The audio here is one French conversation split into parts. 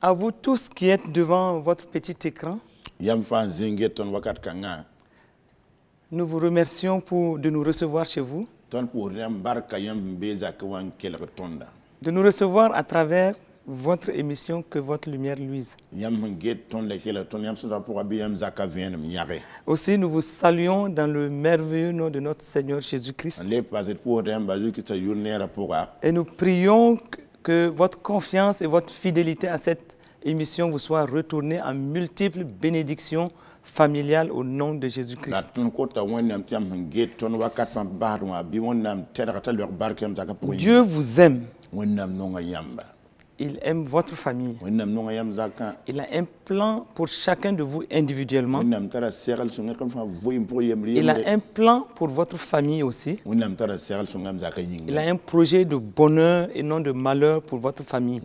À vous tous qui êtes devant votre petit écran, nous vous remercions de nous recevoir chez vous, de nous recevoir à travers votre émission Que votre lumière luise. Aussi, nous vous saluons dans le merveilleux nom de notre Seigneur Jésus-Christ. Et nous prions que votre confiance et votre fidélité à cette émission vous soient retournées en multiples bénédictions familiales au nom de Jésus-Christ. Dieu vous aime. Il aime votre famille. Il a un plan pour chacun de vous individuellement. Il a un plan pour votre famille aussi. Il a un projet de bonheur et non de malheur pour votre famille.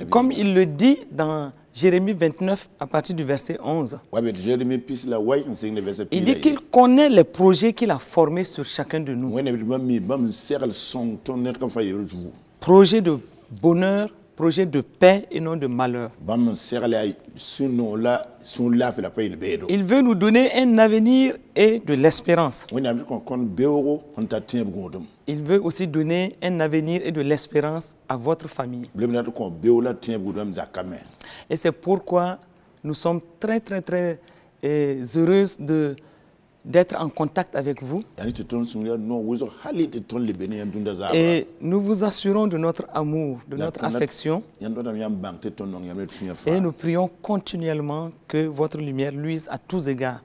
Comme il le dit dans Jérémie 29 à partir du verset 11. Il dit qu'il connaît les projets qu'il a formés sur chacun de nous. Projet de bonheur, projet de paix et non de malheur. Il veut nous donner un avenir et de l'espérance. Il veut aussi donner un avenir et de l'espérance à votre famille. Et c'est pourquoi nous sommes très heureuses d'être en contact avec vous. Et nous vous assurons de notre amour, de notre affection. Et nous prions continuellement que votre lumière luise à tous égards.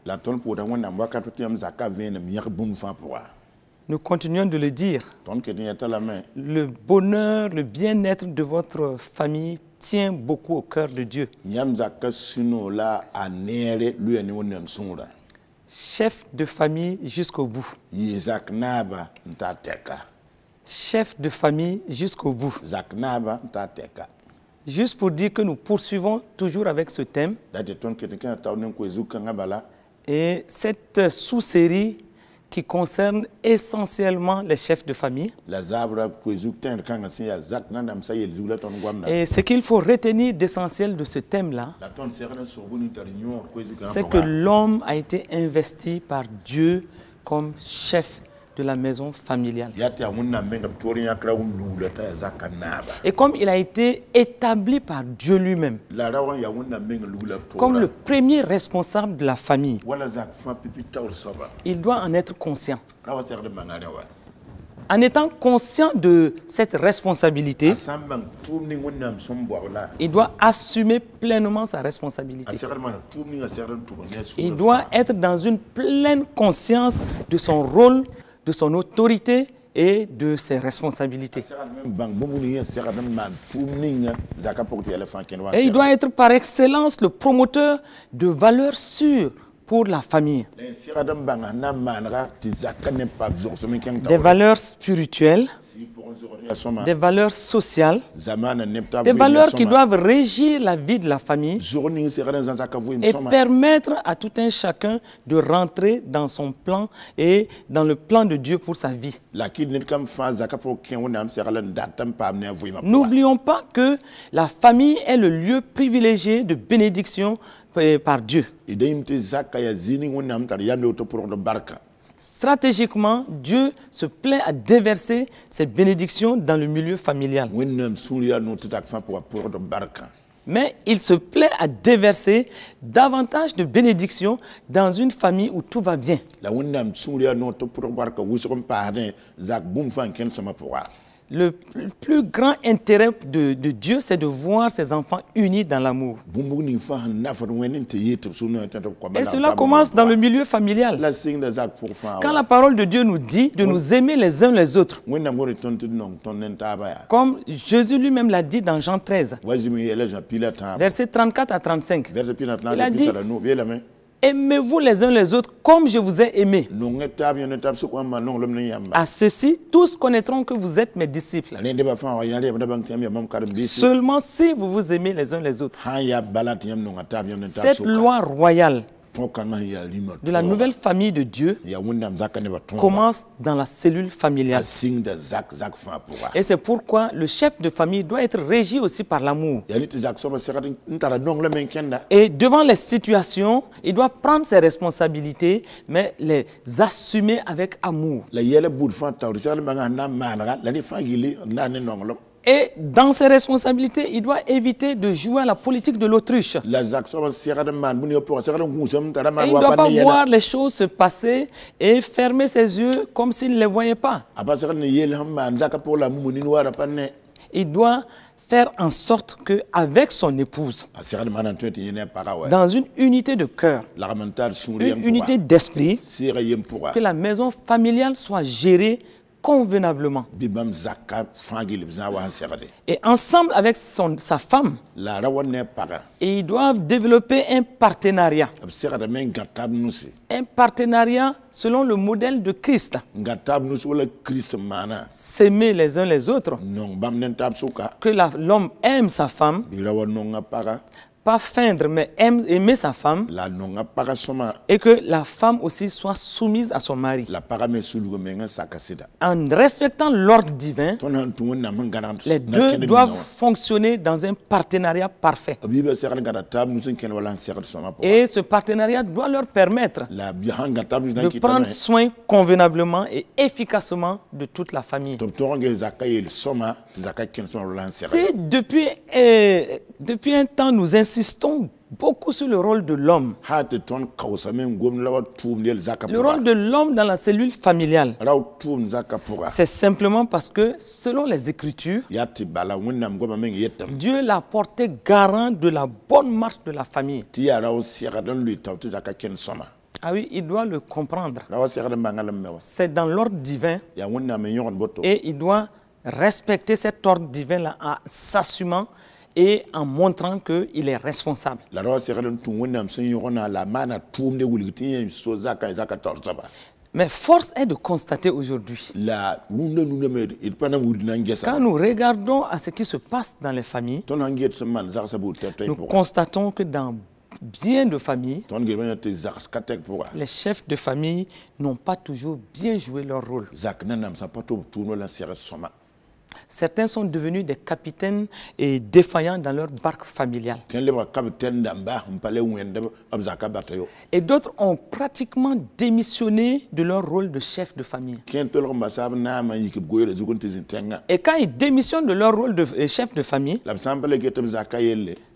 Nous continuons de le dire. Le bonheur, le bien-être de votre famille tient beaucoup au cœur de Dieu. Chef de famille jusqu'au bout. Chef de famille jusqu'au bout. Juste pour dire que nous poursuivons toujours avec ce thème. Et cette sous-série qui concerne essentiellement les chefs de famille. Et ce qu'il faut retenir d'essentiel de ce thème-là, c'est que l'homme a été investi par Dieu comme chef de la maison familiale. Et comme il a été établi par Dieu lui-même, comme le premier responsable de la famille, il doit en être conscient. En étant conscient de cette responsabilité, il doit assumer pleinement sa responsabilité. Il doit être dans une pleine conscience de son rôle, de son autorité et de ses responsabilités. Et il doit être par excellence le promoteur de valeurs sûres pour la famille. Des valeurs spirituelles, des valeurs sociales, des valeurs qui doivent régir la vie de la famille et permettre à tout un chacun de rentrer dans son plan et dans le plan de Dieu pour sa vie. N'oublions pas que la famille est le lieu privilégié de bénédiction par Dieu. Stratégiquement, Dieu se plaît à déverser ses bénédictions dans le milieu familial. Mais il se plaît à déverser davantage de bénédictions dans une famille où tout va bien. Le plus grand intérêt de Dieu, c'est de voir ses enfants unis dans l'amour. Et cela commence dans le milieu familial. Quand la parole de Dieu nous dit de nous aimer les uns les autres, comme Jésus lui-même l'a dit dans Jean 13, versets 34 à 35, il a dit: aimez-vous les uns les autres comme je vous ai aimé. À ceci, tous connaîtront que vous êtes mes disciples. Seulement si vous vous aimez les uns les autres. Cette loi royale de la nouvelle famille de Dieu commence dans la cellule familiale. Et c'est pourquoi le chef de famille doit être régi aussi par l'amour. Et devant les situations, il doit prendre ses responsabilités, mais les assumer avec amour. Et dans ses responsabilités, il doit éviter de jouer à la politique de l'autruche. Il ne doit pas voir les choses se passer et fermer ses yeux comme s'il ne les voyait pas. Il doit faire en sorte qu'avec son épouse, dans une unité de cœur, une unité d'esprit, que la maison familiale soit gérée convenablement. Et ensemble avec sa femme, ils doivent développer un partenariat. Un partenariat selon le modèle de Christ. S'aimer les uns les autres. Que l'homme aime sa femme. Pas feindre, mais aimer sa femme, et que la femme aussi soit soumise à son mari. En respectant l'ordre divin, les deux doivent fonctionner dans un partenariat parfait. Et ce partenariat doit leur permettre de prendre soin convenablement et efficacement de toute la famille. C'est depuis un temps, nous insistons beaucoup sur le rôle de l'homme. Le rôle de l'homme dans la cellule familiale. C'est simplement parce que, selon les Écritures, Dieu l'a porté garant de la bonne marche de la famille. Ah oui, il doit le comprendre. C'est dans l'ordre divin et il doit respecter cet ordre divin-là en s'assumant et en montrant qu'il est responsable. Mais force est de constater aujourd'hui, quand nous regardons à ce qui se passe dans les familles, nous constatons que dans bien de familles, les chefs de famille n'ont pas toujours bien joué leur rôle. Certains sont devenus des capitaines et défaillants dans leur barque familiale. Et d'autres ont pratiquement démissionné de leur rôle de chef de famille. Et quand ils démissionnent de leur rôle de chef de famille,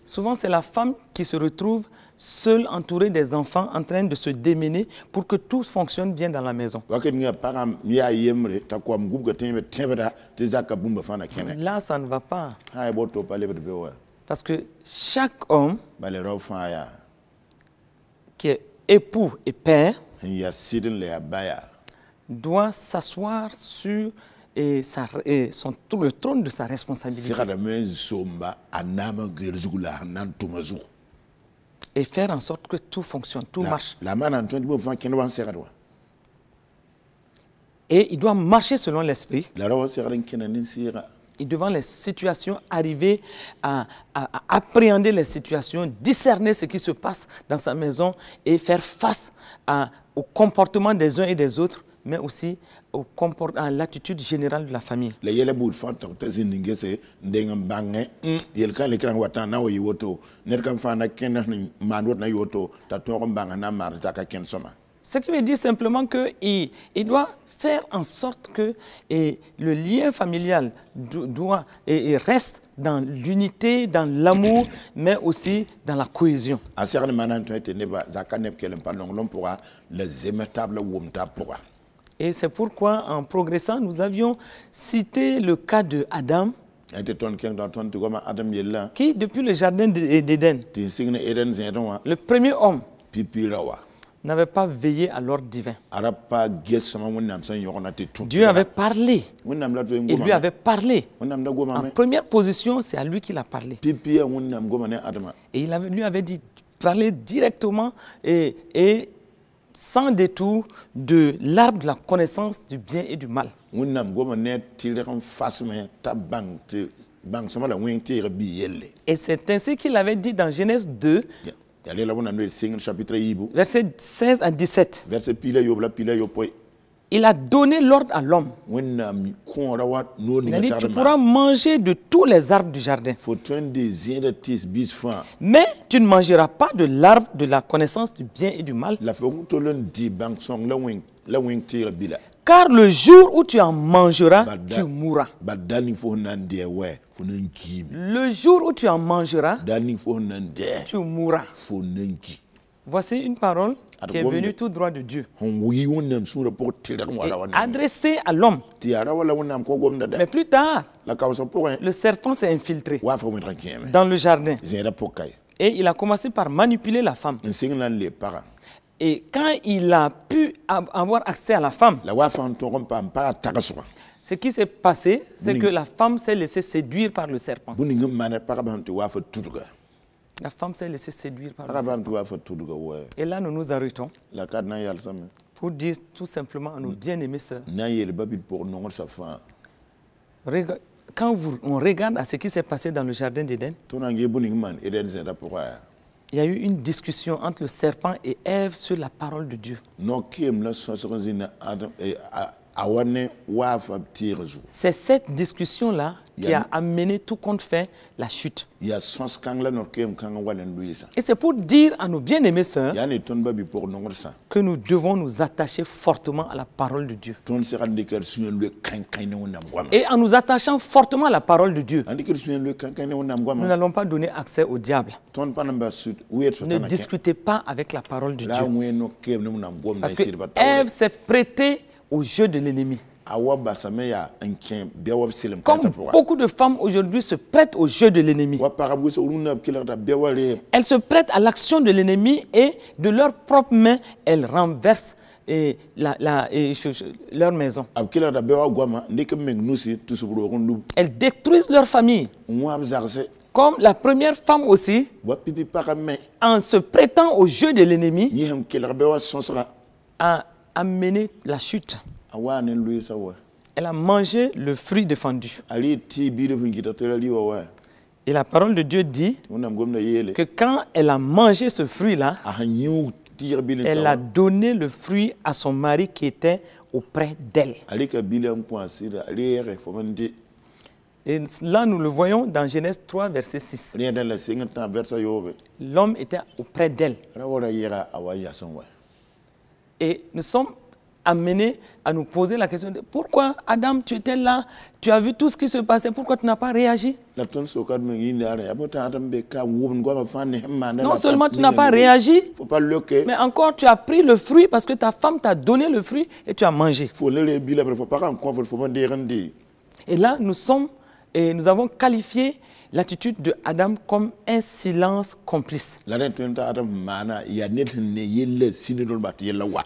souvent c'est la femme qui se retrouve seule, entourée des enfants, en train de se démener pour que tout fonctionne bien dans la maison. Là, ça ne va pas. Parce que chaque homme qui est époux et père doit s'asseoir sur le trône de sa responsabilité et faire en sorte que tout fonctionne, tout marche. Et il doit marcher selon l'esprit. Et devant les situations, arriver à appréhender les situations, discerner ce qui se passe dans sa maison et faire face au comportement des uns et des autres, mais aussi à l'attitude générale de la famille. Ce qui veut dire simplement qu'il doit faire en sorte que le lien familial reste dans l'unité, dans l'amour, mais aussi dans la cohésion. Et c'est pourquoi, en progressant, nous avions cité le cas de Adam, qui, depuis le jardin d'Éden, le premier homme, n'avait pas veillé à l'ordre divin. Dieu avait parlé. Il lui avait parlé. En première position, c'est à lui qu'il a parlé. Et il lui avait dit, parler directement et sans détour de l'arbre de la connaissance du bien et du mal. Et c'est ainsi qu'il avait dit dans Genèse 2, Versets 16 à 17. Il a donné l'ordre à l'homme. Il a dit, tu pourras manger de tous les arbres du jardin. Mais tu ne mangeras pas de l'arbre de la connaissance du bien et du mal. Car le jour où tu en mangeras, tu mourras. Le jour où tu en mangeras, tu mourras. Voici une parole qui est venue tout droit de Dieu, adressée à l'homme. Mais plus tard, le serpent s'est infiltré dans le jardin. Et il a commencé par manipuler la femme. Et quand il a pu avoir accès à la femme, ce qui s'est passé, c'est que la femme s'est laissée séduire par le serpent. La femme s'est laissée séduire par le serpent. Et là, nous nous arrêtons pour dire tout simplement à nos bien-aimés sœurs, quand on regarde à ce qui s'est passé dans le jardin d'Éden, il y a eu une discussion entre le serpent et Ève sur la parole de Dieu. C'est cette discussion-là qui a amené tout compte fait la chute. Et c'est pour dire à nos bien-aimés sœurs que nous devons nous attacher fortement à la parole de Dieu. Et en nous attachant fortement à la parole de Dieu, nous n'allons pas donner accès au diable. Ne discutez pas avec la parole de Dieu. Parce que Ève s'est prêtée au jeu de l'ennemi. Comme beaucoup de femmes aujourd'hui se prêtent au jeu de l'ennemi. Elles se prêtent à l'action de l'ennemi et de leurs propres mains, elles renversent leur maison. Elles détruisent leur famille. Comme la première femme aussi, en se prêtant au jeu de l'ennemi, a amené la chute. Elle a mangé le fruit défendu. Et la parole de Dieu dit que quand elle a mangé ce fruit-là, elle a donné le fruit à son mari qui était auprès d'elle. Et là, nous le voyons dans Genèse 3, verset 6. L'homme était auprès d'elle. Et nous sommes amenés à nous poser la question de pourquoi, Adam, tu étais là, tu as vu tout ce qui se passait, pourquoi tu n'as pas réagi? Non seulement tu n'as pas réagi, mais encore tu as pris le fruit parce que ta femme t'a donné le fruit et tu as mangé. Et là, nous avons qualifié l'attitude de Adam comme un silence complice.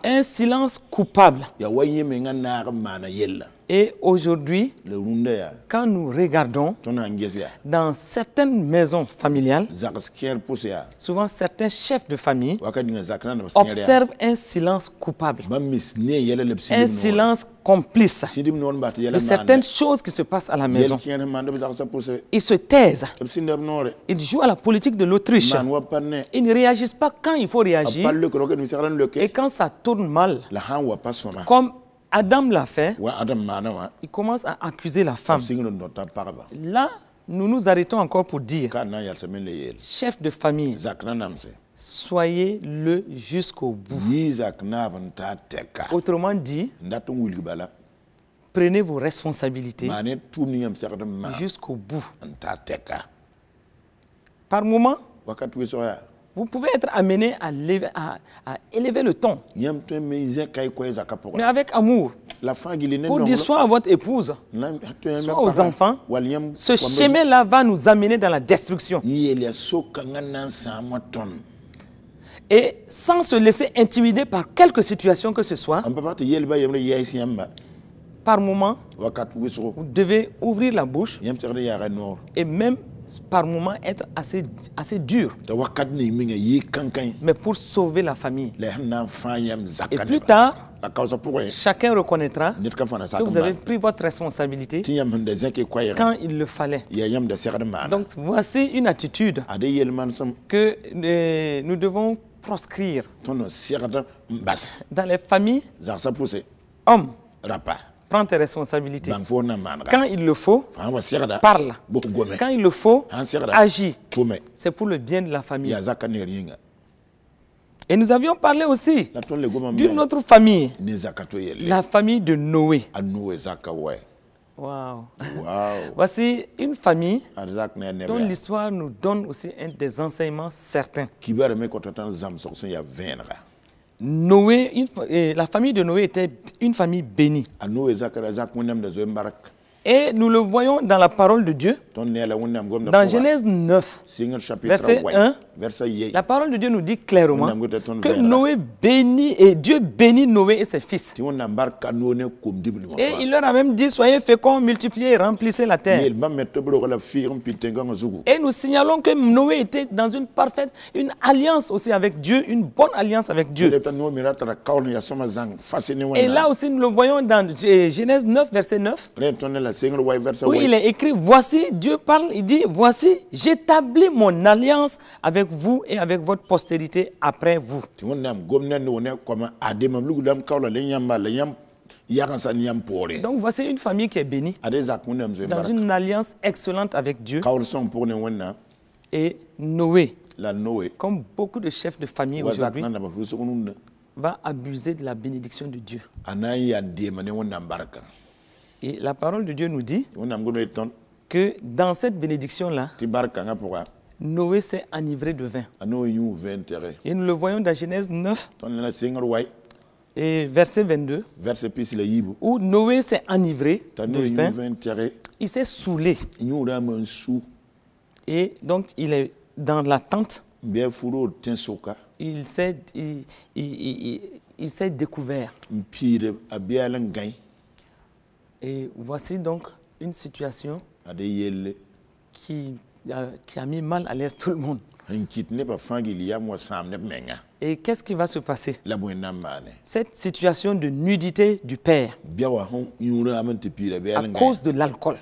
Un silence coupable. Et aujourd'hui, quand nous regardons dans certaines maisons familiales, souvent certains chefs de famille observent un silence coupable, un silence complice de certaines choses qui se passent à la maison. Ils se taisent. Ils jouent à la politique de l'autruche. Ils ne réagissent pas quand il faut réagir. Et quand ça tourne mal, comme Adam l'a fait, il commence à accuser la femme. Là, nous nous arrêtons encore pour dire, chef de famille, soyez-le jusqu'au bout. Autrement dit, prenez vos responsabilités jusqu'au bout. Par moment, vous pouvez être amené à élever le ton, mais avec amour, pour dire soit à votre épouse, soit aux enfants, ce chemin-là va nous amener dans la destruction. Et sans se laisser intimider par quelque situation que ce soit, par moment, vous devez ouvrir la bouche et même par moment être assez dur, mais pour sauver la famille. Et plus tard, chacun reconnaîtra que vous avez pris votre responsabilité quand il le fallait. Donc voici une attitude que nous devons proscrire. Dans les familles, homme, prends tes responsabilités. Quand il le faut, parle. Quand il le faut, agis. C'est pour le bien de la famille. Et nous avions parlé aussi d'une autre famille, la famille de Noé. Wow. Voici une famille dont l'histoire nous donne aussi des enseignements certains. Noé, la famille de Noé était une famille bénie. Et nous le voyons dans la parole de Dieu, dans Genèse 9, verset 1, la parole de Dieu nous dit clairement que Noé bénit, et Dieu bénit Noé et ses fils. Et il leur a même dit, soyez féconds, multipliez et remplissez la terre. Et nous signalons que Noé était dans une parfaite, une alliance aussi avec Dieu, une bonne alliance avec Dieu. Et là aussi nous le voyons dans Genèse 9, verset 9. Où il est écrit, voici, Dieu parle, il dit, voici, j'établis mon alliance avec vous et avec votre postérité après vous. Donc voici une famille qui est bénie, dans une alliance excellente avec Dieu. Et Noé, comme beaucoup de chefs de famille aujourd'hui, va abuser de la bénédiction de Dieu. Et la parole de Dieu nous dit que dans cette bénédiction-là, Noé s'est enivré de vin. Et nous le voyons dans Genèse 9, et verset 22, où Noé s'est enivré de vin. Il s'est saoulé. Et donc, il est dans la tente. Il s'est découvert. Et voici donc une situation qui a mis mal à l'aise tout le monde. Et qu'est-ce qui va se passer? Cette situation de nudité du père, à cause de l'alcool.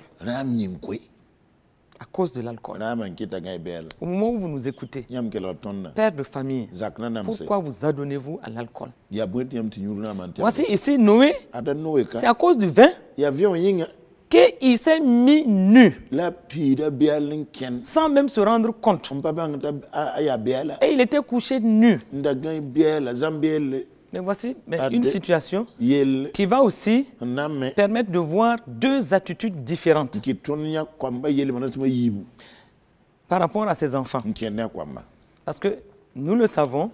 À cause de l'alcool. Au moment où vous nous écoutez, père de famille, pourquoi vous adonnez-vous à l'alcool? Voici ici Noé, c'est à cause du vin qu'il s'est mis nu, sans même se rendre compte. Et il était couché nu. Mais voici une situation qui va aussi permettre de voir deux attitudes différentes par rapport à ses enfants. Parce que nous le savons,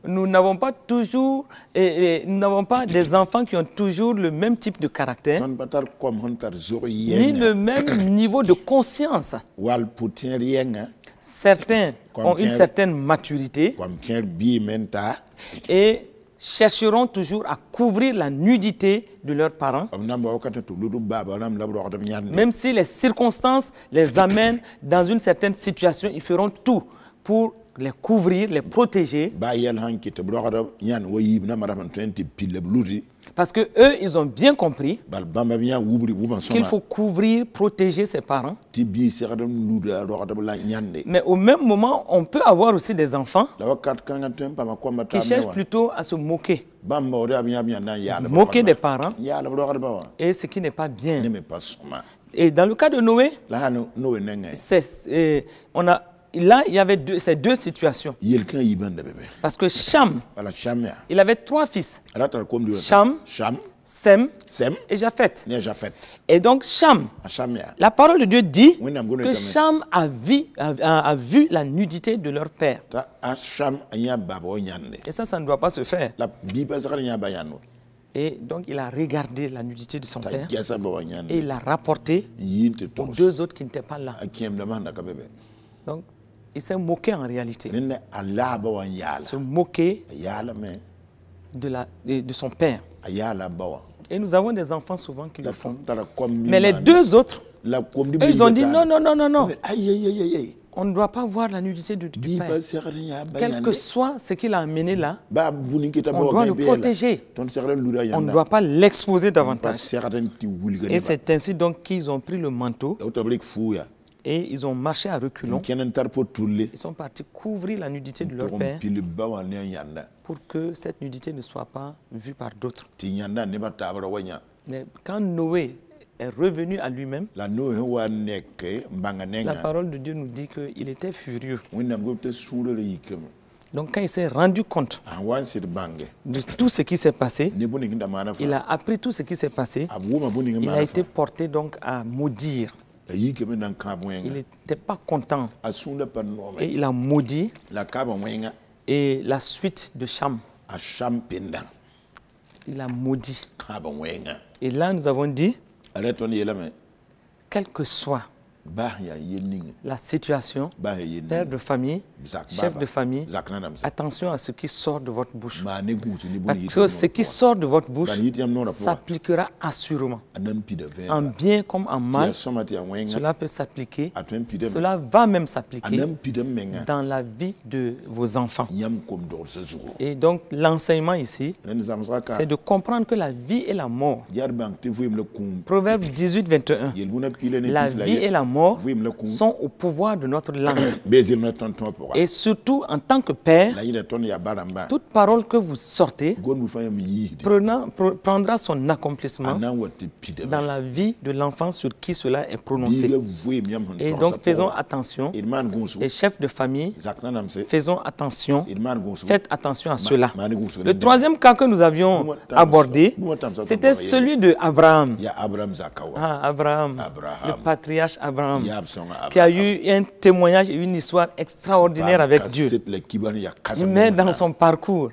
nous n'avons pas toujours, nous n'avons pas des enfants qui ont toujours le même type de caractère, ni le même niveau de conscience. Certains ont une certaine maturité et chercheront toujours à couvrir la nudité de leurs parents, même si les circonstances les amènent dans une certaine situation, ils feront tout pour les couvrir, les protéger. Parce que eux, ils ont bien compris qu'il faut couvrir, protéger ses parents. Mais au même moment, on peut avoir aussi des enfants qui cherchent plutôt à se moquer. Moquer des parents. Et ce qui n'est pas bien. Et dans le cas de Noé, là, il y avait ces deux situations. Parce que Cham, il avait trois fils. Cham, Sem et Japheth. Et donc Cham, la parole de Dieu dit que Cham a vu la nudité de leur père. Et ça ne doit pas se faire. Et donc il a regardé la nudité de son père et il l'a rapporté aux deux autres qui n'étaient pas là. Donc il s'est moqué en réalité. Se moquer de son père. Et nous avons des enfants souvent qui le font. Mais les deux autres, eux, ils ont dit non, non, non, non, non. On ne doit pas voir la nudité du père. Quel que soit ce qu'il a amené là, on doit le protéger. On ne doit pas l'exposer davantage. Et c'est ainsi donc qu'ils ont pris le manteau et ils ont marché à reculons. Ils sont partis couvrir la nudité de leur père pour que cette nudité ne soit pas vue par d'autres. Mais quand Noé est revenu à lui-même, la parole de Dieu nous dit qu'il était furieux. Donc quand il s'est rendu compte de tout ce qui s'est passé, il a appris tout ce qui s'est passé, il a été porté donc à maudire. Il n'était pas content et il a maudit et la suite de Cham. Il a maudit. Et là nous avons dit, quelle que soit la situation, père de famille, chef de famille, attention à ce qui sort de votre bouche. Parce que ce qui sort de votre bouche s'appliquera assurément. En bien comme en mal, cela peut s'appliquer, cela va même s'appliquer dans la vie de vos enfants. Et donc l'enseignement ici, c'est de comprendre que la vie et la mort, Proverbe 18, 21, la vie et la mort sont au pouvoir de notre langue. Et surtout, en tant que père, toute parole que vous sortez prendra son accomplissement dans la vie de l'enfant sur qui cela est prononcé. Et donc, faisons attention. Et chefs de famille, faisons attention. Faites attention à cela. Le troisième cas que nous avions abordé, c'était celui de Abraham. Abraham, le patriarche Abraham, qui a eu un témoignage et une histoire extraordinaire avec Dieu. Mais dans son parcours,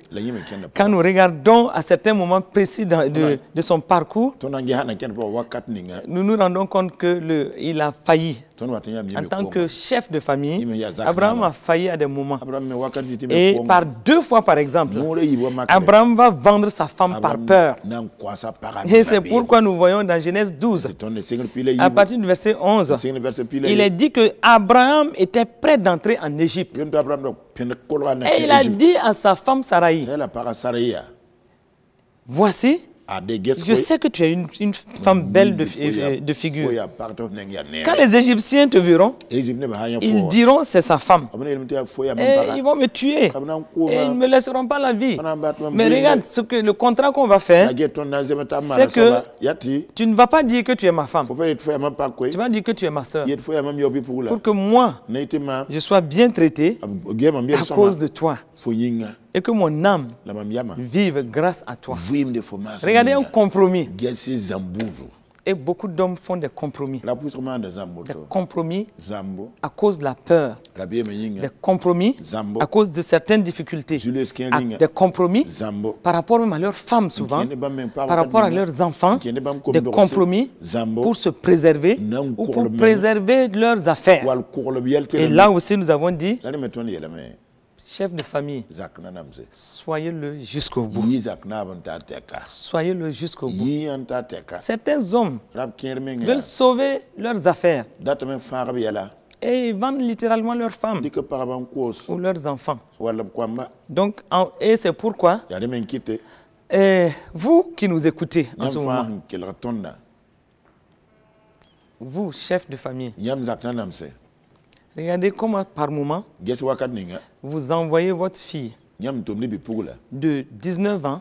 quand nous regardons à certains moments précis de son parcours, nous nous rendons compte qu'il a failli. En tant que chef de famille, Abraham a failli à des moments. Et par 2 fois, par exemple, Abraham va vendre sa femme par peur. Et c'est pourquoi nous voyons dans Genèse 12, à partir du verset 11, il est dit que Abraham était prêt d'entrer en Égypte. Et il a dit à sa femme Sarai, voici, je sais que tu es une femme belle de figure. Quand les Égyptiens te verront, ils diront c'est sa femme. Et ils vont me tuer. Et ils ne me laisseront pas la vie. Mais regarde, le contrat qu'on va faire, c'est que tu ne vas pas dire que tu es ma femme. Tu vas dire que tu es ma soeur. Pour que moi, je sois bien traité à cause de toi. Et que mon âme vive grâce à toi. Regardez un compromis. Et beaucoup d'hommes font des compromis. Des compromis à cause de la peur. Des compromis à cause de certaines difficultés. Des compromis par rapport même à leurs femmes souvent, par rapport à leurs enfants. Des compromis pour se préserver ou pour préserver leurs affaires. Et là aussi nous avons dit, chef de famille, soyez-le jusqu'au bout. Soyez-le jusqu'au bout. Certains hommes veulent sauver leurs affaires et ils vendent littéralement leurs femmes ou leurs enfants. Donc, et c'est pourquoi, vous qui nous écoutez en ce moment, vous, chef de famille, regardez comment par moment, vous envoyez votre fille de 19 ans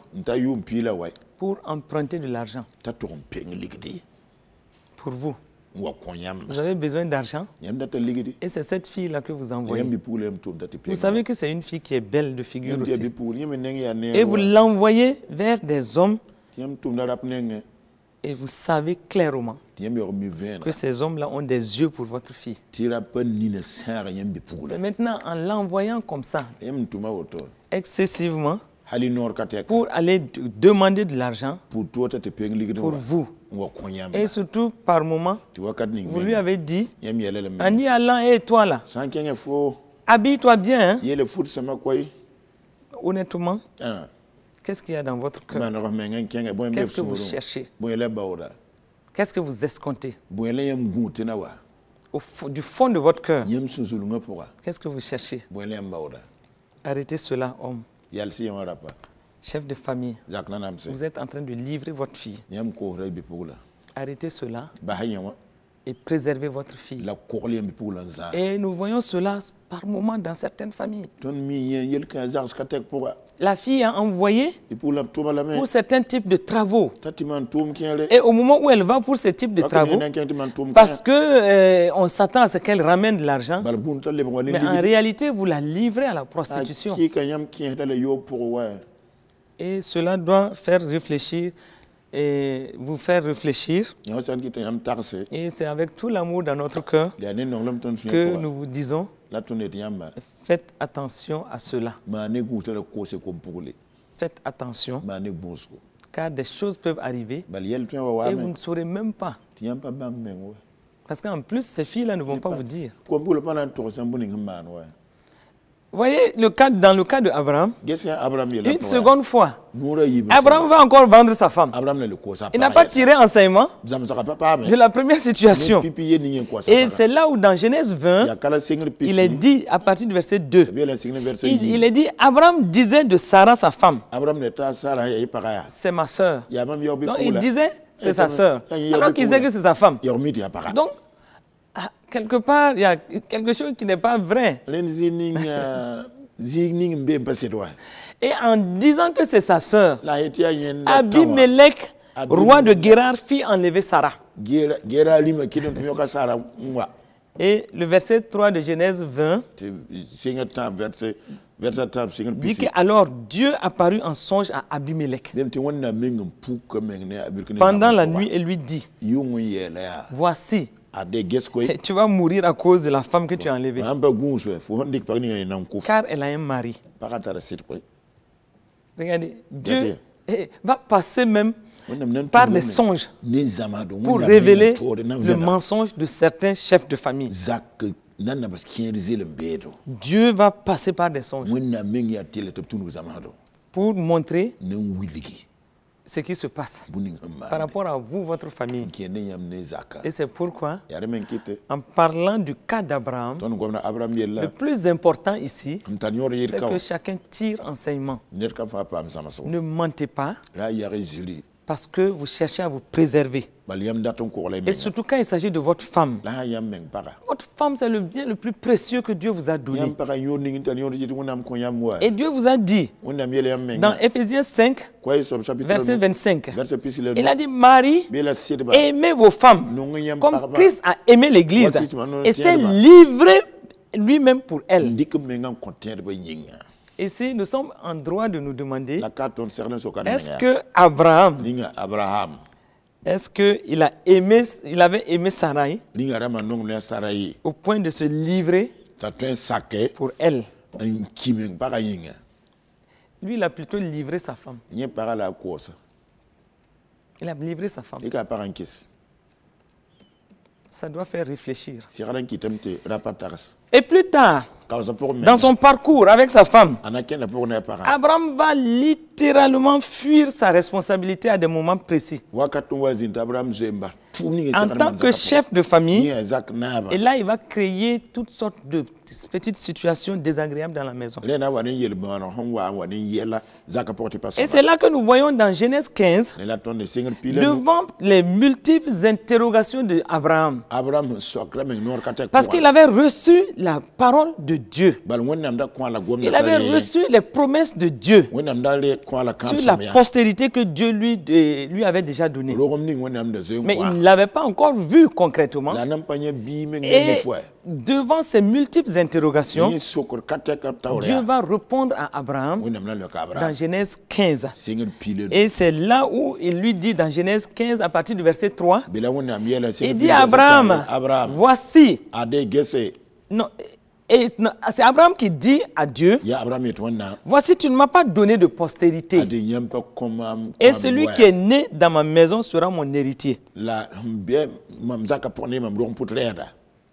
pour emprunter de l'argent. Pour vous. Vous avez besoin d'argent et c'est cette fille-là que vous envoyez. Vous savez que c'est une fille qui est belle de figure aussi. Et vous l'envoyez vers des hommes et vous savez clairement que ces hommes-là ont des yeux pour votre fille. Mais maintenant, en l'envoyant comme ça, excessivement, pour aller demander de l'argent pour vous, et surtout par moment, vous lui avez dit, en y allant, et toi là, habille-toi bien. Honnêtement, qu'est-ce qu'il y a dans votre cœur? Qu'est-ce que vous cherchez? Qu'est-ce que vous escomptez? du fond de votre cœur, qu'est-ce que vous cherchez? Arrêtez cela, homme. Chef de famille, vous êtes en train de livrer votre fille. Arrêtez cela et préservez votre fille. Et nous voyons cela par moments dans certaines familles. La fille a envoyé pour certains types de travaux. Et au moment où elle va pour ce type de travaux, parce qu'on s'attend à ce qu'elle ramène de l'argent, mais en réalité, vous la livrez à la prostitution. Et cela doit faire réfléchir. Et vous faire réfléchir. Et c'est avec tout l'amour dans notre cœur que nous vous disons, faites attention à cela. Faites attention, car des choses peuvent arriver et vous ne saurez même pas. Parce qu'en plus, ces filles-là ne vont pas vous dire. Vous voyez, dans le cas d'Abraham, une seconde fois, Abraham va encore vendre sa femme. Il n'a pas tiré enseignement de la première situation. Et c'est là où dans Genèse 20, il est dit, à partir du verset 2, il est dit, Abraham disait de Sarah, sa femme, c'est ma sœur. Donc il disait, c'est sa sœur. Alors qu'il sait que c'est sa femme. Donc, quelque part, il y a quelque chose qui n'est pas vrai. Et en disant que c'est sa sœur, Abimelech, roi de Guérar, fit enlever Sarah. Et le verset 3 de Genèse 20 dit que alors Dieu apparut en songe à Abimelech pendant la nuit et lui dit, voici, tu vas mourir à cause de la femme que tu as enlevée. Car elle a un mari. Regardez, Dieu va passer même par des songes pour révéler le mensonge de certains chefs de famille. Dieu va passer par des songes pour montrer ce qui se passe par rapport à vous, votre famille. Et c'est pourquoi, en parlant du cas d'Abraham, le plus important ici, c'est que chacun tire enseignement. Ne mentez pas, parce que vous cherchez à vous préserver. Et surtout quand il s'agit de votre femme. Votre femme, c'est le bien le plus précieux que Dieu vous a donné. Et Dieu vous a dit, dans Éphésiens 5, verset 25, il a dit, Marie, aimez vos femmes, comme Christ a aimé l'Église, et s'est livré lui-même pour elle. Ici, nous sommes en droit de nous demander, est-ce que Abraham, est-ce qu'il avait aimé Sarai au point de se livrer pour elle? Lui, il a plutôt livré sa femme. Il a livré sa femme. Ça doit faire réfléchir. Et plus tard, dans son parcours avec sa femme, Abraham va littéralement fuir sa responsabilité à des moments précis. En tant que chef de famille, et là il va créer toutes sortes de petites situations désagréables dans la maison. Et c'est là que nous voyons dans Genèse 15, devant les multiples interrogations d'Abraham, parce qu'il avait reçu la parole de Dieu. Il avait reçu les promesses de Dieu sur la postérité que Dieu lui avait déjà donnée. Mais il ne l'avait pas encore vu concrètement. Et devant ces multiples interrogations, Dieu va répondre à Abraham dans Genèse 15. Et c'est là où il lui dit dans Genèse 15 à partir du verset 3, il dit à Abraham, voici. Non, c'est Abraham qui dit à Dieu, voici, tu ne m'as pas donné de postérité. Et celui qui est né dans ma maison sera mon héritier.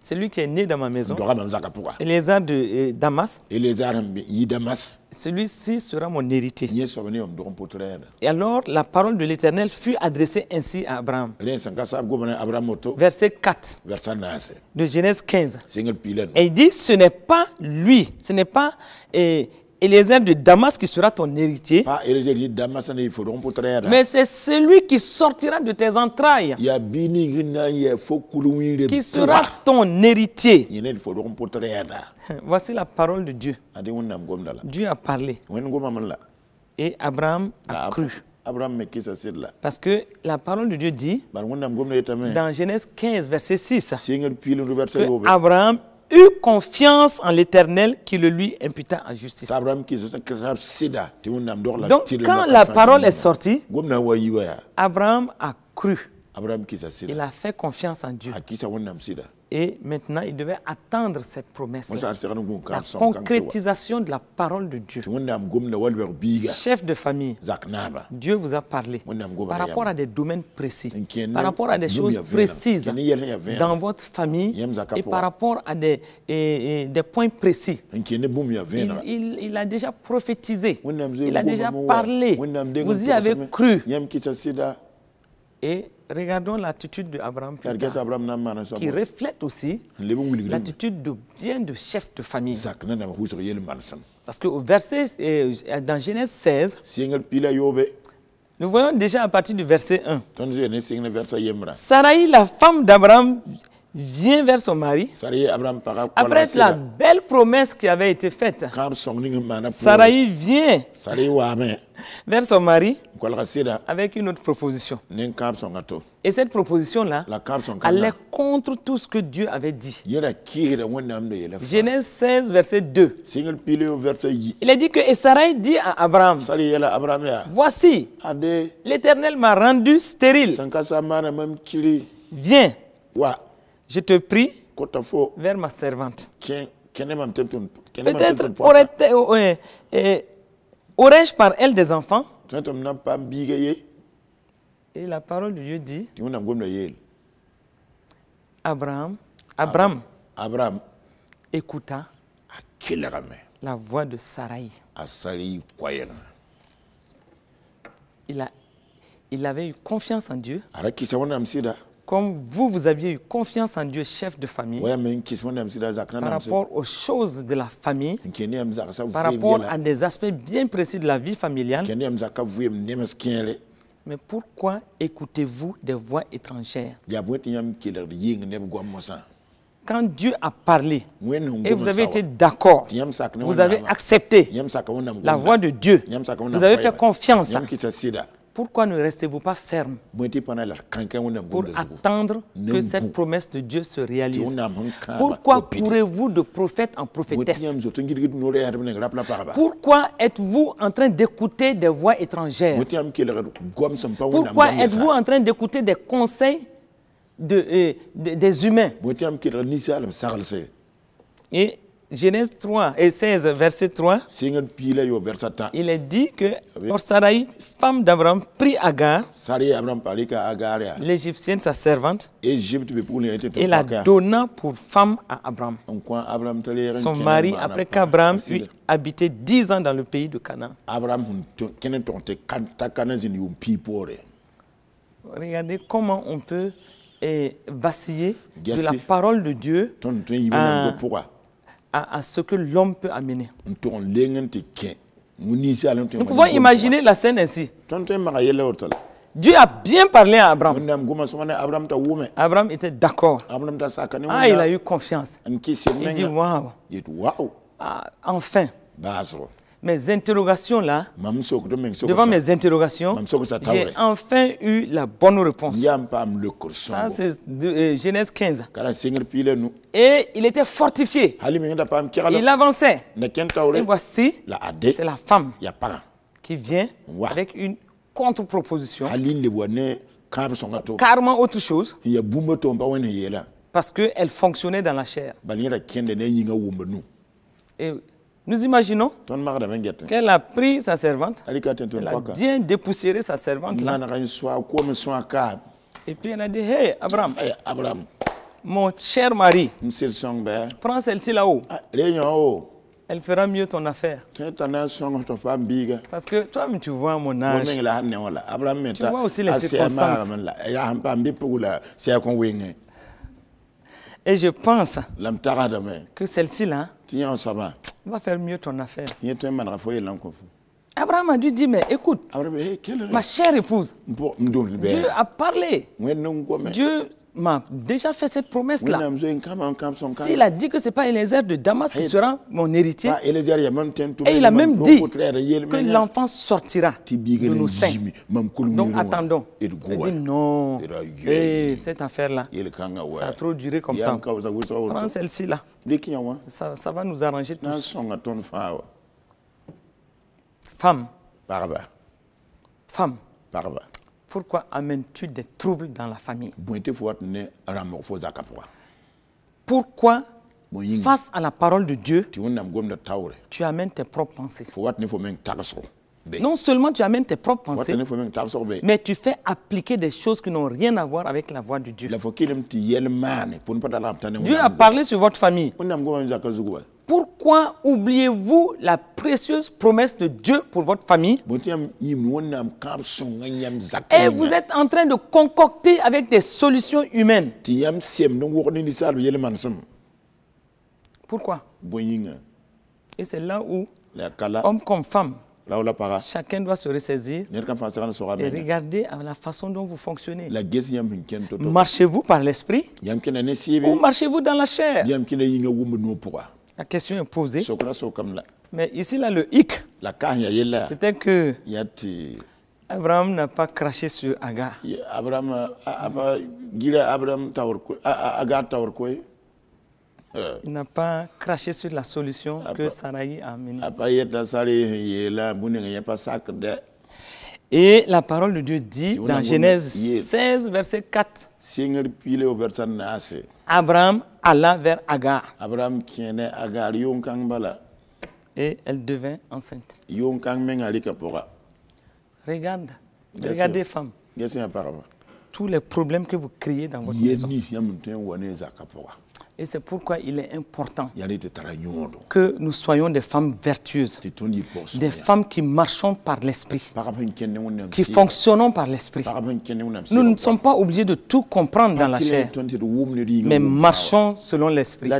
celui qui est né dans ma maison, Éléazar de Damas, celui-ci sera mon héritier. Et alors, la parole de l'Éternel fut adressée ainsi à Abraham. Verset 4 de Genèse 15. Et il dit, ce n'est pas lui, ce n'est pas Éléazar de Damas qui sera ton héritier, mais c'est celui qui sortira de tes entrailles qui sera ton héritier. Voici la parole de Dieu. Dieu a parlé et Abraham a cru. Parce que la parole de Dieu dit dans Genèse 15 verset 6 que Abraham eut confiance en l'Éternel qui le lui imputa en justice. Donc quand la parole est sortie, Abraham a cru. Il a fait confiance en Dieu. Et maintenant, il devait attendre cette promesse, la concrétisation de la parole de Dieu. Chef de famille, Dieu vous a parlé par rapport à des domaines précis, par rapport à des choses précises dans votre famille et par rapport à des points précis. Il a déjà prophétisé, il a déjà parlé, vous y avez cru. Et regardons l'attitude d'Abraham qui reflète aussi l'attitude de bien de chef de famille. Parce que au verset, dans Genèse 16, nous voyons déjà à partir du verset 1. Sarai, la femme d'Abraham, vient vers son mari. Après la belle promesse qui avait été faite, Sarai vient vers son mari avec une autre proposition. Et cette proposition-là allait contre tout ce que Dieu avait dit. Genèse 16, verset 2. Il a dit que et Sarai dit à Abraham, voici, l'Éternel m'a rendu stérile. Viens, je te prie, vers ma servante. Peut-être aurais-je par elle des enfants? Et la parole de Dieu dit, Abraham écouta la voix de Sarai. Il avait eu confiance en Dieu. Comme vous aviez eu confiance en Dieu, chef de famille, par rapport aux choses de la famille, par rapport à des aspects bien précis de la vie familiale. Mais pourquoi écoutez-vous des voix étrangères? Quand Dieu a parlé et vous avez été d'accord, vous avez accepté la voix de Dieu, vous avez fait confiance. Pourquoi ne restez-vous pas ferme pour attendre que cette promesse de Dieu se réalise? Pourquoi courez-vous de prophète en prophétesse? Pourquoi êtes-vous en train d'écouter des voix étrangères? Pourquoi êtes-vous en train d'écouter des conseils des humains? Et Genèse 3 et 16, verset 3, il est dit que Sarai, femme d'Abraham, prit Agar, l'Égyptienne, sa servante, et la donna pour femme à Abraham, son mari, après qu'Abraham eut habité 10 ans dans le pays de Canaan. Regardez comment on peut vaciller de la parole de Dieu à ce que l'homme peut amener. Nous pouvons imaginer la scène ainsi. Dieu a bien parlé à Abraham. Abraham était d'accord. Il a eu confiance. Il dit, waouh, enfin. Mes interrogations là, devant mes interrogations, j'ai enfin eu la bonne réponse. Ça, c'est Genèse 15. Et il était fortifié. Il avançait. Et voici, c'est la femme qui vient avec une contre-proposition. Carrément autre chose. Parce qu'elle fonctionnait dans la chair. Et nous imaginons qu'elle a pris sa servante, elle a bien dépoussiéré sa servante là. Et puis elle a dit, hey Abraham, mon cher mari, prends celle-ci là-haut. Elle fera mieux ton affaire. Parce que toi, tu vois mon âge. Tu vois aussi les circonstances. Et je pense que celle-ci-là va faire mieux ton affaire. Abraham a dû dire, mais écoute, ma chère épouse, Dieu a parlé. Dieu m'a déjà fait cette promesse-là. S'il a dit que ce n'est pas Eliezer de Damas qui sera mon héritier, et il a même dit que l'enfant sortira de nos seins. Donc attendons. Il dit non, cette affaire-là, ça a trop duré comme ça. Prends celle-ci là. Ça va nous arranger tous. Femme. Femme. Pourquoi amènes-tu des troubles dans la famille? Pourquoi, face à la parole de Dieu, tu amènes tes propres pensées? Non seulement tu amènes tes propres pensées, mais tu fais appliquer des choses qui n'ont rien à voir avec la voix de Dieu. Dieu a parlé sur votre famille. Pourquoi oubliez-vous la précieuse promesse de Dieu pour votre famille? Et vous êtes en train de concocter avec des solutions humaines. Pourquoi? Et c'est là où, homme comme femme, chacun doit se ressaisir et regarder à la façon dont vous fonctionnez. Marchez-vous par l'esprit ou marchez-vous dans la chair? La question est posée. Mais ici, là, le hic, c'était que Abraham n'a pas craché sur Agar. Il n'a pas craché sur la solution que Sarai a amenée. Et la parole de Dieu dit dans Genèse 16, verset 4, Abraham alla vers Agar. Et elle devint enceinte. Regardez femmes, tous les problèmes que vous créez dans votre maison. Et c'est pourquoi il est important que nous soyons des femmes vertueuses, des femmes qui marchons par l'esprit, qui fonctionnons par l'esprit. Nous ne sommes pas obligés de tout comprendre dans la chair, mais marchons selon l'esprit.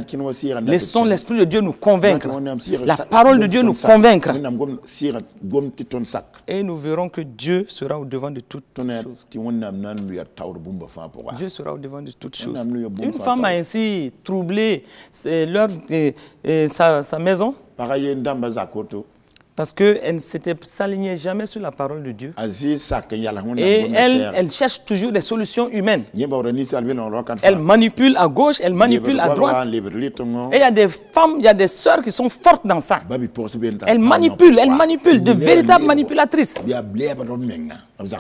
Laissons l'esprit de Dieu nous convaincre, la parole de Dieu nous convaincre. Et nous verrons que Dieu sera au devant de toutes choses. Dieu sera au devant de toutes choses. Une femme a ainsi troublé sa maison parce qu'elle ne s'alignait jamais sur la parole de Dieu. Et elle cherche toujours des solutions humaines. Elle manipule à gauche, elle manipule à droite. Et il y a des femmes, il y a des sœurs qui sont fortes dans ça. Elles manipulent, de véritables manipulatrices.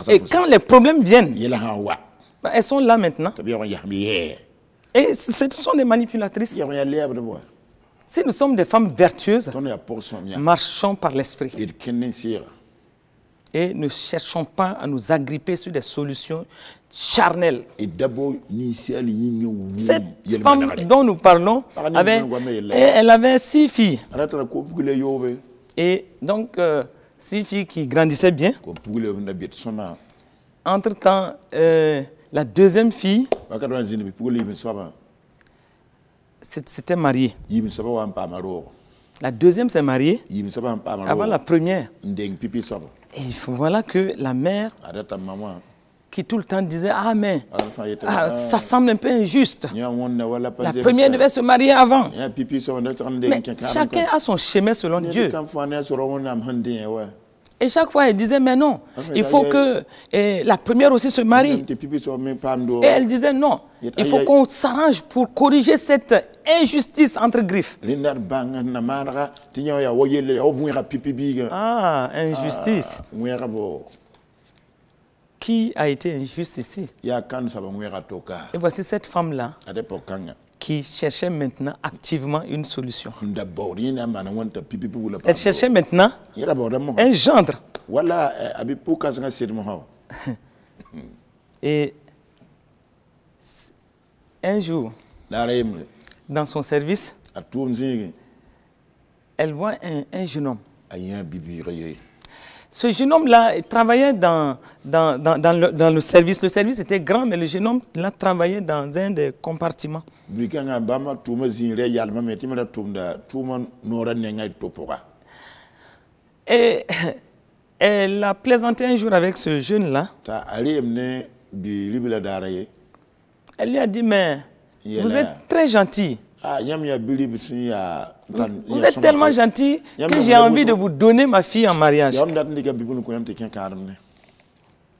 Et quand les problèmes viennent, elles sont là maintenant. Et ce sont des manipulatrices. Si nous sommes des femmes vertueuses, marchons par l'esprit. Et ne cherchons pas à nous agripper sur des solutions charnelles. Cette femme dont nous parlons, elle avait 6 filles. Et donc, 6 filles qui grandissaient bien. Entre-temps, la deuxième fille s'était mariée. La deuxième s'est mariée avant la première. Et voilà que la mère, qui tout le temps disait, ah mais ça semble un peu injuste. La première devait se marier avant. Mais chacun a son chemin selon Dieu. Et chaque fois, elle disait, mais non, il faut que la première aussi se marie. Et elle disait, non, il faut qu'on s'arrange pour corriger cette injustice entre griffes. Ah, injustice. Qui a été injuste ici? Et voici cette femme-là qui cherchait maintenant activement une solution. Elle cherchait maintenant un gendre. Et un jour, dans son service, elle voit un jeune homme. Ce jeune homme-là travaillait dans le service. Le service était grand, mais le jeune homme là travaillait dans un des compartiments. Et elle a plaisanté un jour avec ce jeune-là. Elle lui a dit, mais vous êtes très gentil. Vous êtes tellement gentil que j'ai envie de vous donner ma fille en mariage.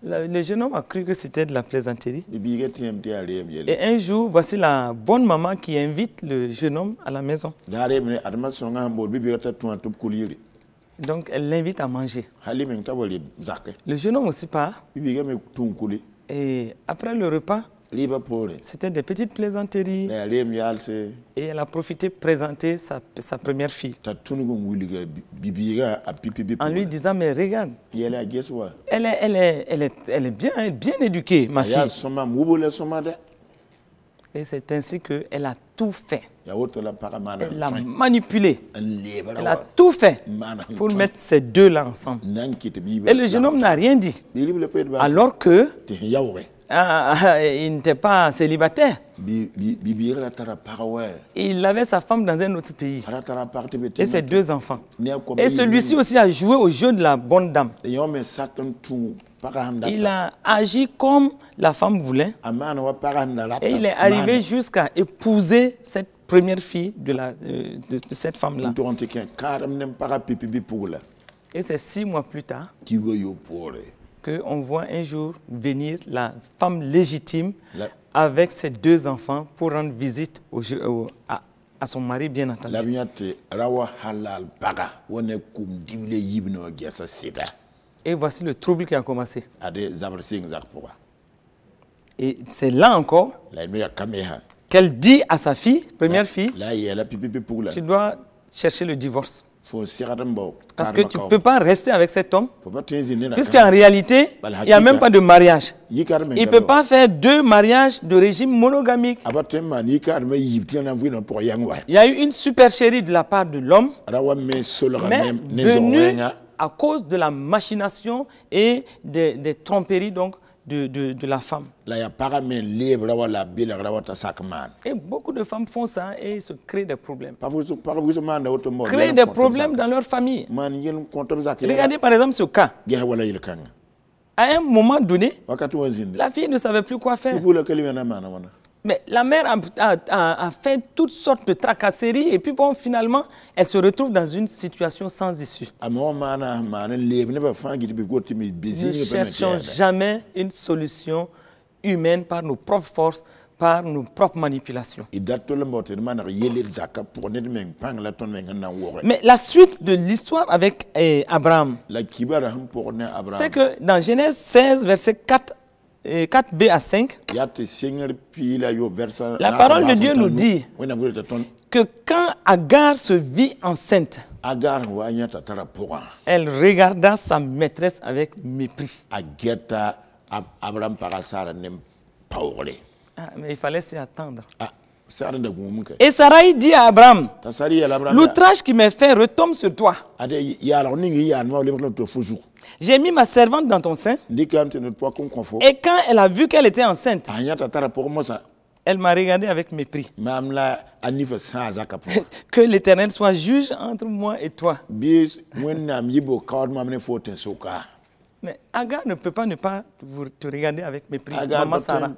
Le jeune homme a cru que c'était de la plaisanterie. Et un jour, voici la bonne maman qui invite le jeune homme à la maison. Donc, elle l'invite à manger. Le jeune homme aussi part. Et après le repas, c'était des petites plaisanteries. Et elle a profité de présenter sa première fille. En lui disant, mais regarde, elle est bien éduquée, ma fille. Et c'est ainsi qu'elle a tout fait. Elle l'a manipulé. Elle a tout fait pour mettre ces deux-là ensemble. Et le jeune homme n'a rien dit. Alors que il n'était pas célibataire. Il avait sa femme dans un autre pays. Et ses deux enfants. Et celui-ci aussi a joué au jeu de la bonne dame. Il a agi comme la femme voulait. Et il est arrivé jusqu'à épouser cette première fille de cette femme-là. Et c'est 6 mois plus tard qu'on voit un jour venir la femme légitime avec ses 2 enfants pour rendre visite à son mari, bien entendu. Et voici le trouble qui a commencé. Et c'est là encore qu'elle dit à sa fille, première fille, tu dois chercher le divorce. Parce que tu ne peux pas rester avec cet homme, puisqu'en réalité, il n'y a même pas de mariage. Il ne peut pas faire 2 mariages de régime monogamique. Il y a eu une supercherie de la part de l'homme, mais venue à cause de la machination et des tromperies donc, de la femme. Et beaucoup de femmes font ça et se créent des problèmes. Créent des problèmes dans leur famille. Regardez par exemple ce cas. À un moment donné, la fille ne savait plus quoi faire. Mais la mère a fait toutes sortes de tracasseries et puis bon, finalement, elle se retrouve dans une situation sans issue. Nous ne cherchons jamais une solution humaine par nos propres forces, par nos propres manipulations. Mais la suite de l'histoire avec Abraham, c'est que dans Genèse 16, verset 4b à 5, la parole de Dieu nous dit que quand Agar se vit enceinte, elle regarda sa maîtresse avec mépris. Mais il fallait s'y attendre. Et Sarai dit à Abraham, l'outrage qui m'est fait retombe sur toi. J'ai mis ma servante dans ton sein. Et quand elle a vu qu'elle était enceinte, elle m'a regardé avec mépris. Que l'Éternel soit juge entre moi et toi. Mais Agar ne peut pas ne pas te regarder avec mépris. Maman Sarah.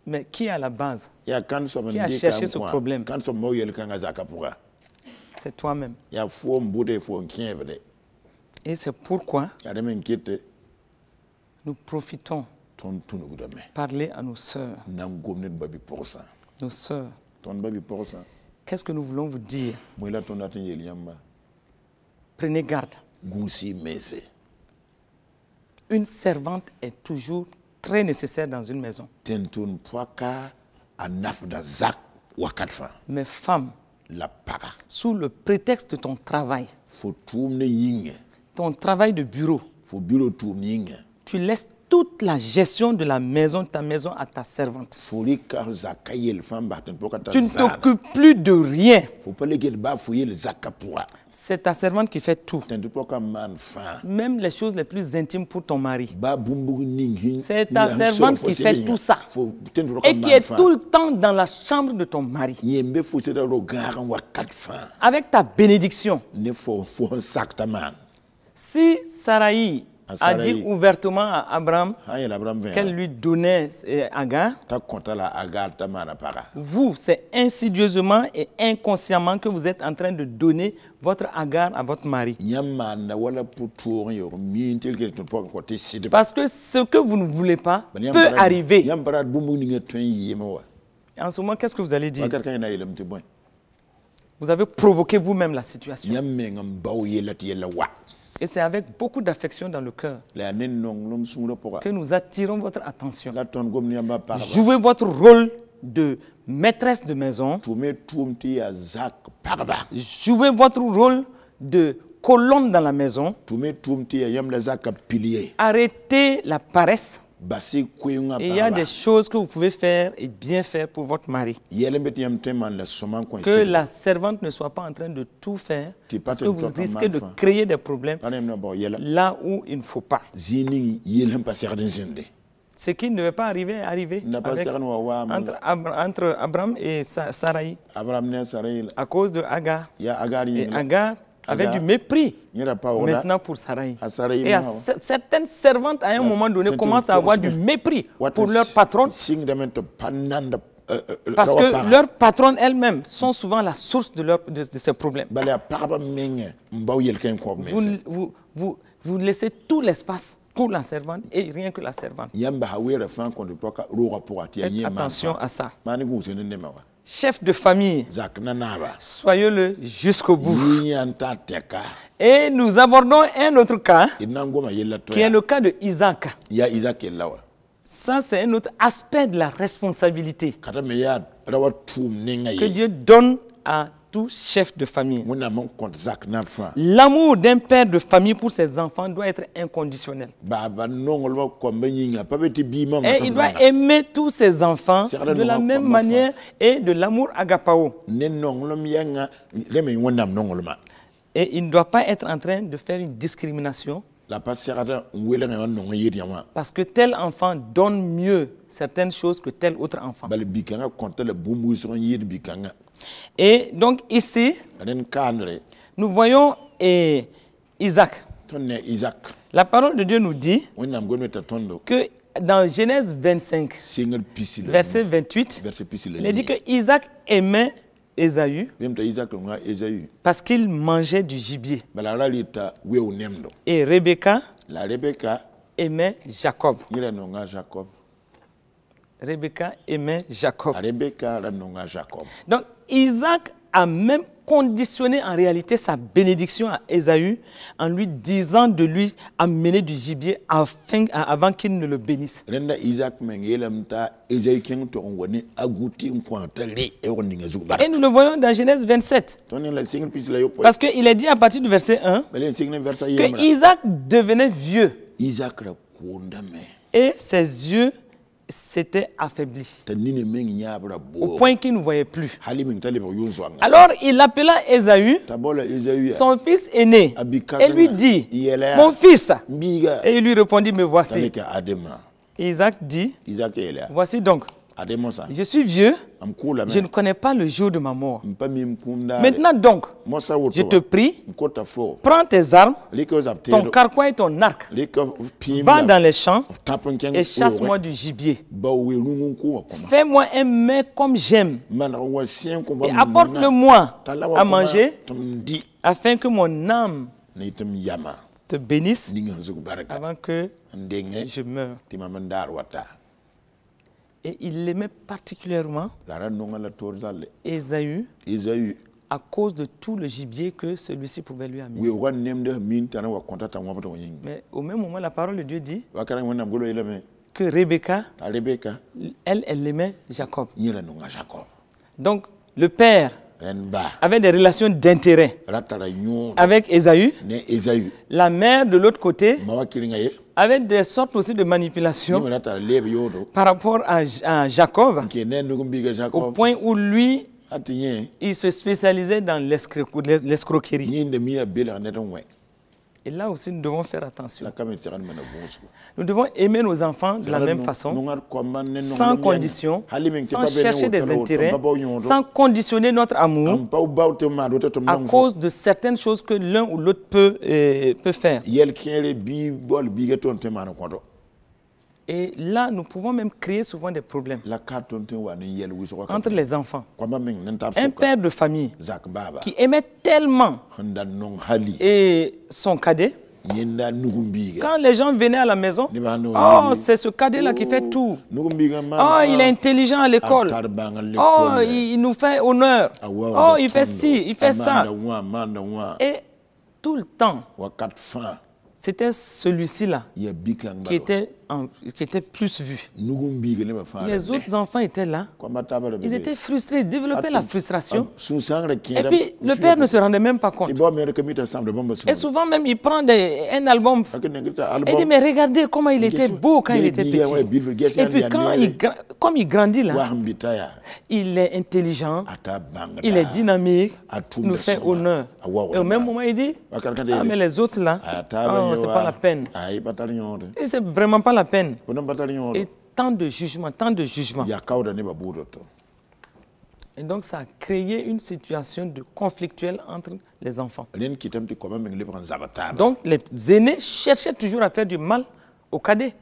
Mais qui est à la base? Qui a cherché ce problème? C'est toi-même. Et c'est pourquoi nous profitons parler à nos sœurs. Nos sœurs. Qu'est-ce que nous voulons vous dire? Prenez garde. Une servante est toujours très nécessaire dans une maison. Mais femme, sous le prétexte de ton travail, ton travail de bureau, tu laisses toute la gestion de la maison, ta maison à ta servante. Tu ne t'occupes plus de rien. C'est ta servante qui fait tout. Même les choses les plus intimes pour ton mari. C'est ta servante qui fait tout ça. Et qui est tout le temps dans la chambre de ton mari. Avec ta bénédiction. Si Sarai a dit ouvertement à Abraham qu'elle lui donnait Agar, vous, c'est insidieusement et inconsciemment que vous êtes en train de donner votre Agar à votre mari. Parce que ce que vous ne voulez pas peut arriver. En ce moment, qu'est-ce que vous allez dire? Vous avez provoqué vous-même la situation. Et c'est avec beaucoup d'affection dans le cœur que nous attirons votre attention. Jouez votre rôle de maîtresse de maison. Jouez votre rôle de colonne dans la maison. Arrêtez la paresse. Et il y a des choses que vous pouvez faire et bien faire pour votre mari. Que la servante ne soit pas en train de tout faire, parce que vous risquez de créer des problèmes là où il ne faut pas. Ce qui ne devait pas arriver est arrivé entre Abraham et Sarai à cause de Agar. Et Agar avait du mépris maintenant pour Sarai. Et certaines servantes, à un moment donné, commencent à avoir du mépris pour leur patronne. Parce que leurs patronnes elles-mêmes sont souvent la source de ces problèmes. Vous laissez tout l'espace pour la servante et rien que la servante. Faites attention à ça. Chef de famille, soyez-le jusqu'au bout. Et nous abordons un autre cas, qui est le cas de Isaac. Ça, c'est un autre aspect de la responsabilité que Dieu donne à tout chef de famille. L'amour d'un père de famille pour ses enfants doit être inconditionnel. Et il doit aimer tous ses enfants de la même manière et de l'amour agapao. Et il ne doit pas être en train de faire une discrimination. Parce que tel enfant donne mieux certaines choses que tel autre enfant. Et donc ici, nous voyons Isaac. La parole de Dieu nous dit que dans Genèse 25, verset 28, il est dit que Isaac aimait Ésaü parce qu'il mangeait du gibier. Et Rebecca aimait Jacob. Rebecca aimait Jacob. Donc Isaac a même conditionné en réalité sa bénédiction à Ésaü en lui disant de lui amener du gibier avant qu'il ne le bénisse. Et nous le voyons dans Genèse 27. Parce qu'il est dit à partir du verset 1 que Isaac devenait vieux. Et ses yeux s'était affaibli au point qu'il ne voyait plus. Alors il appela Ésaü, son fils aîné, et lui dit: mon fils. Et il lui répondit: me voici. Isaac dit: voici donc, je suis vieux, je ne connais pas le jour de ma mort. Maintenant donc, je te prie, prends tes armes, ton carquois et ton arc, va dans les champs et chasse-moi du gibier. Fais-moi un mets comme j'aime et apporte-le-moi à manger afin que mon âme te bénisse avant que je meure. Et il l'aimait particulièrement, Ésaü, à cause de tout le gibier que celui-ci pouvait lui amener. Mais au même moment, la parole de Dieu dit que Rebecca, elle aimait Jacob. Donc, le père avait des relations d'intérêt avec Ésaü. La mère, de l'autre côté, avec des sortes aussi de manipulations par rapport à Jacob, au point où lui, il se spécialisait dans l'escroquerie. Et là aussi, nous devons faire attention. Nous devons aimer nos enfants de la même façon, sans condition, sans chercher des intérêts, sans conditionner notre amour à cause de certaines choses que l'un ou l'autre peut faire. Et là, nous pouvons même créer souvent des problèmes entre les enfants. Un père de famille qui aimait tellement son cadet, quand les gens venaient à la maison, oh, c'est ce cadet-là qui fait tout. Oh, il est intelligent à l'école. Oh, il nous fait honneur. Oh, il fait ci, il fait ça. Et tout le temps, c'était celui-ci-là qui était plus vu. Les autres enfants étaient là. Ils étaient frustrés, ils développaient la frustration. Et puis, le père ne se rendait même pas compte. Et souvent même, il prend un album et dit, mais regardez comment il était beau quand il était petit. Et puis, comme il grandit là, il est intelligent, il est dynamique, il nous fait honneur. Et au même moment, il dit, ah, mais les autres là, oh, c'est pas la peine. Et c'est vraiment pas la peine. Et tant de jugements, tant de jugements. Et donc ça a créé une situation de conflictuelle entre les enfants. Donc les aînés cherchaient toujours à faire du mal aux cadets.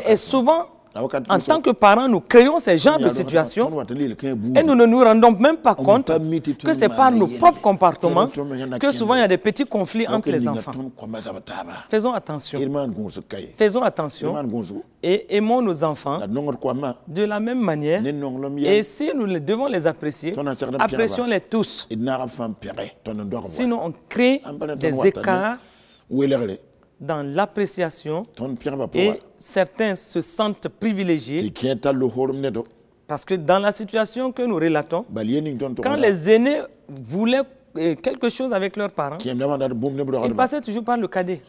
Et souvent, en tant que parents, nous créons ces genres de situations et nous ne nous rendons même pas compte que c'est par nos propres comportements que souvent il y a des petits conflits entre les enfants. Faisons attention. Faisons attention et aimons nos enfants de la même manière. Et si nous devons les apprécier, apprécions-les tous. Sinon, on crée des écarts dans l'appréciation et certains se sentent privilégiés parce que dans la situation que nous relatons, quand les aînés voulaient quelque chose avec leurs parents, ils passaient toujours par le cadet.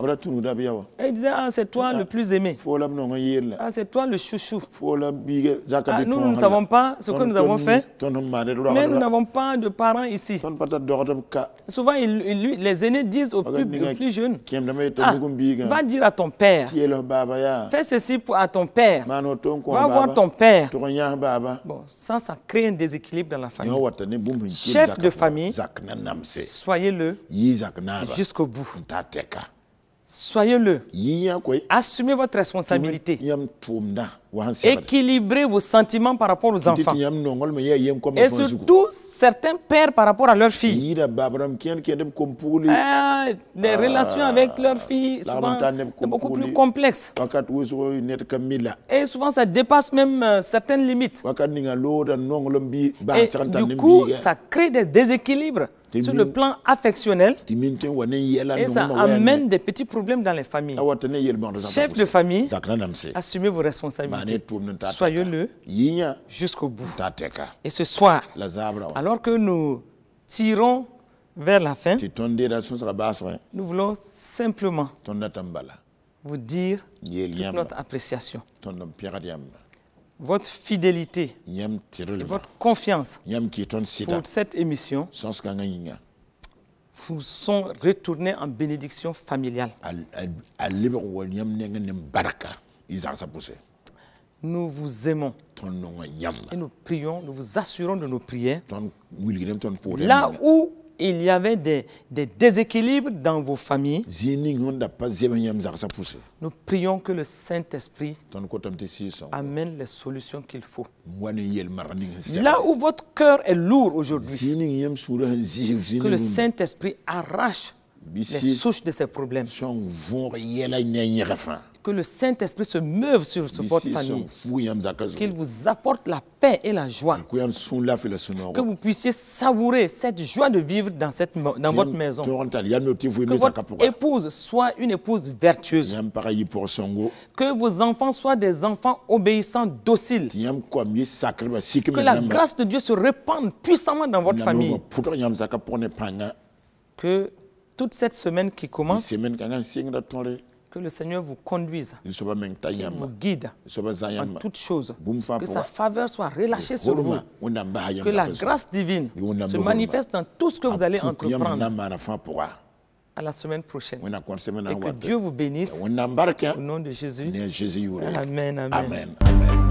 Et ils disaient, ah, c'est toi le plus aimé. Ah, c'est toi le chouchou. Ah, nous ne savons pas ce que nous avons fait, mais nous n'avons pas de parents ici. Souvent, les aînés disent aux plus jeunes, ah, va dire à ton père, fais ceci à ton père, va voir ton père. Bon, ça crée un déséquilibre dans la famille. Chef de famille, soyez-le jusqu'au bout. Soyez-le. Assumez votre responsabilité. Équilibrez vos sentiments par rapport aux enfants. Et surtout, certains pères par rapport à leurs filles. Les relations avec leurs filles souvent beaucoup plus complexes. Et souvent, ça dépasse même certaines limites. Et du coup, ça crée des déséquilibres sur le plan affectionnel et ça amène des petits problèmes dans les familles. Chef de famille, assumez vos responsabilités. Soyez-le jusqu'au bout. Et ce soir, alors que nous tirons vers la fin, nous voulons simplement vous dire toute notre appréciation, votre fidélité et votre confiance pour cette émission vous sont retournés en bénédiction familiale. Nous vous aimons et nous prions, nous vous assurons de nos prières. Là où il y avait des déséquilibres dans vos familles, nous prions que le Saint-Esprit amène les solutions qu'il faut. Là où votre cœur est lourd aujourd'hui, que le Saint-Esprit arrache les souches de ces problèmes. Que le Saint-Esprit se meuve sur votre famille. Qu'il vous apporte la paix et la joie. Que vous puissiez savourer cette joie de vivre dans votre maison. Que votre épouse soit une épouse vertueuse. Que vos enfants soient des enfants obéissants, dociles. Que la grâce de Dieu se répande puissamment dans votre famille. Que toute cette semaine qui commence, Que le Seigneur vous conduise, qu'il vous guide en toutes choses, que sa faveur soit relâchée sur vous, que la grâce divine se manifeste dans tout ce que vous allez entreprendre à la semaine prochaine. Et que Dieu vous bénisse au nom de Jésus. Amen. Amen. Amen.